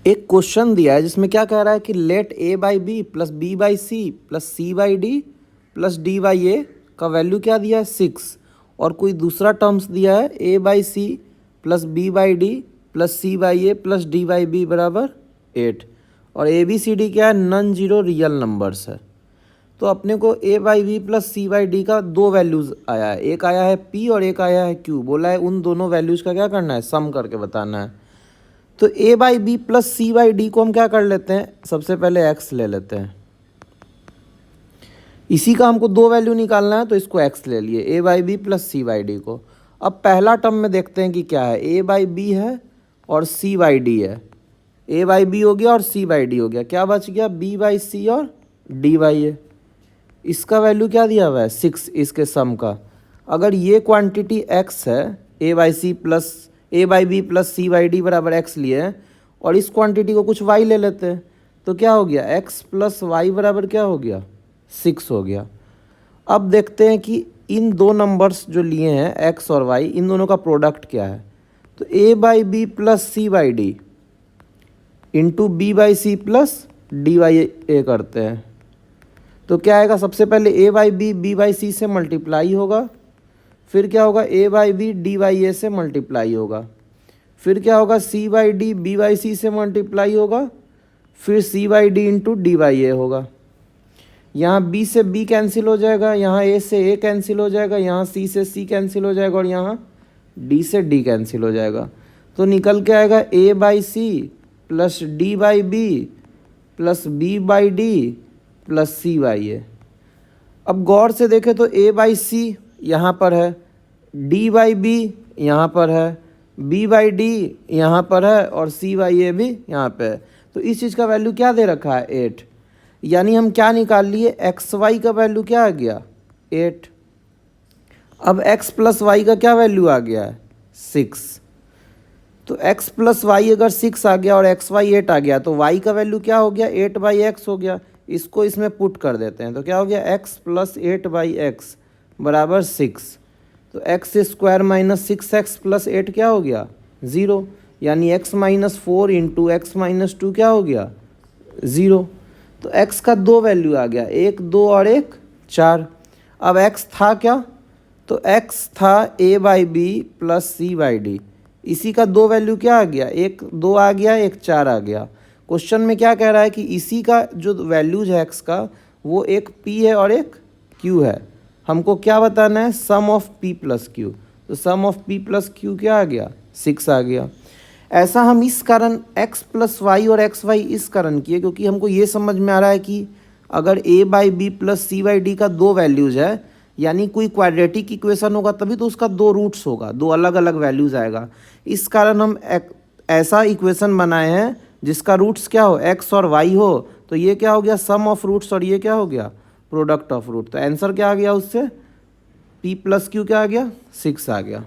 एक क्वेश्चन दिया है जिसमें क्या कह रहा है कि let a by B plus b by c plus C by d plus d by a का वैल्यू क्या दिया है 6, और कोई दूसरा टर्म्स दिया है a by c plus b by d plus C by a plus d by b बराबर 8, और ए बी सी डी क्या है, नॉन जीरो रियल नंबर्स है। तो अपने को a by B plus C by D का दो वैल्यूज़ आया है, एक आया है पी और एक आया है क्यू। बोला है उन दोनों वैल्यूज़ का क्या करना है, सम करके बताना है। तो a by B plus C by d को हम क्या कर लेते हैं, सबसे पहले एक्स ले लेते हैं। इसी का हमको दो वैल्यू निकालना है तो इसको एक्स ले लिए, a by B plus C by d को। अब पहला टर्म में देखते हैं कि क्या है, ए बाई बी है और सी बाई डी है। ए बाई बी हो गया और सी बाई डी हो गया, क्या बच गया, बी बाई सी और डी बाई ए। इसका वैल्यू क्या दिया हुआ है 6, इसके सम का। अगर ये क्वांटिटी x है, a by B plus C by d बराबर x लिए हैं, और इस क्वांटिटी को कुछ y ले लेते हैं, तो क्या हो गया, x प्लस वाई बराबर क्या हो गया 6 हो गया। अब देखते हैं कि इन दो नंबर्स जो लिए हैं x और y, इन दोनों का प्रोडक्ट क्या है। तो a by B plus C by d into b by c plus d by a करते हैं, तो क्या आएगा, सबसे पहले a by b by c से मल्टीप्लाई होगा, फिर क्या होगा a by b d by a से मल्टीप्लाई होगा, फिर क्या होगा c by d b by c से मल्टीप्लाई होगा, फिर c by d into d by a होगा। यहाँ बी से बी कैंसिल हो जाएगा, यहाँ ए से ए कैंसिल हो जाएगा, यहाँ सी से सी कैंसिल हो जाएगा, और यहाँ डी से डी कैंसिल हो जाएगा। तो निकल के आएगा a by c plus d by B plus b by d plus C by a. अब गौर से देखें तो ए बाई सी यहाँ पर है, डी बाई बी यहाँ पर है, बी बाई डी यहाँ पर है, और सी बाई ए भी यहाँ पे है। तो इस चीज़ का वैल्यू क्या दे रखा है 8, यानी हम क्या निकाल लिए, एक्स वाई का वैल्यू क्या आ गया 8। अब x प्लस वाई का क्या वैल्यू आ गया है 6। तो x प्लस वाई अगर 6 आ गया और एक्स वाई 8 आ गया, तो y का वैल्यू क्या हो गया 8 बाई एक्स हो गया। इसको इसमें पुट कर देते हैं, तो क्या हो गया x प्लस 8 बाई एक्स बराबर 6। तो x square minus 6x plus 8 क्या हो गया 0, यानी x minus 4 into x minus 2 क्या हो गया 0। तो x का दो वैल्यू आ गया, एक 2 और एक 4। अब x था क्या, तो x था a by B plus C by D, इसी का दो वैल्यू क्या आ गया, एक 2 आ गया एक 4 आ गया। क्वेश्चन में क्या कह रहा है कि इसी का जो वैल्यूज है x का, वो एक p है और एक q है। हमको क्या बताना है, सम ऑफ p प्लस q। तो सम ऑफ p प्लस q क्या आ गया 6 आ गया। ऐसा हम इस कारण x प्लस वाई और एक्स वाई इस कारण किए क्योंकि हमको ये समझ में आ रहा है कि अगर a by B plus C by D का दो वैल्यूज है, यानी कोई क्वाड्रेटिक इक्वेशन होगा तभी तो उसका दो रूट्स होगा, दो अलग अलग वैल्यूज आएगा। इस कारण हम ऐसा इक्वेशन बनाए हैं जिसका रूट्स क्या हो, x और y हो। तो ये क्या हो गया सम ऑफ रूट्स, और ये क्या हो गया प्रोडक्ट ऑफ रूट। तो आंसर क्या आ गया उससे, p प्लस q क्या आ गया 6 आ गया।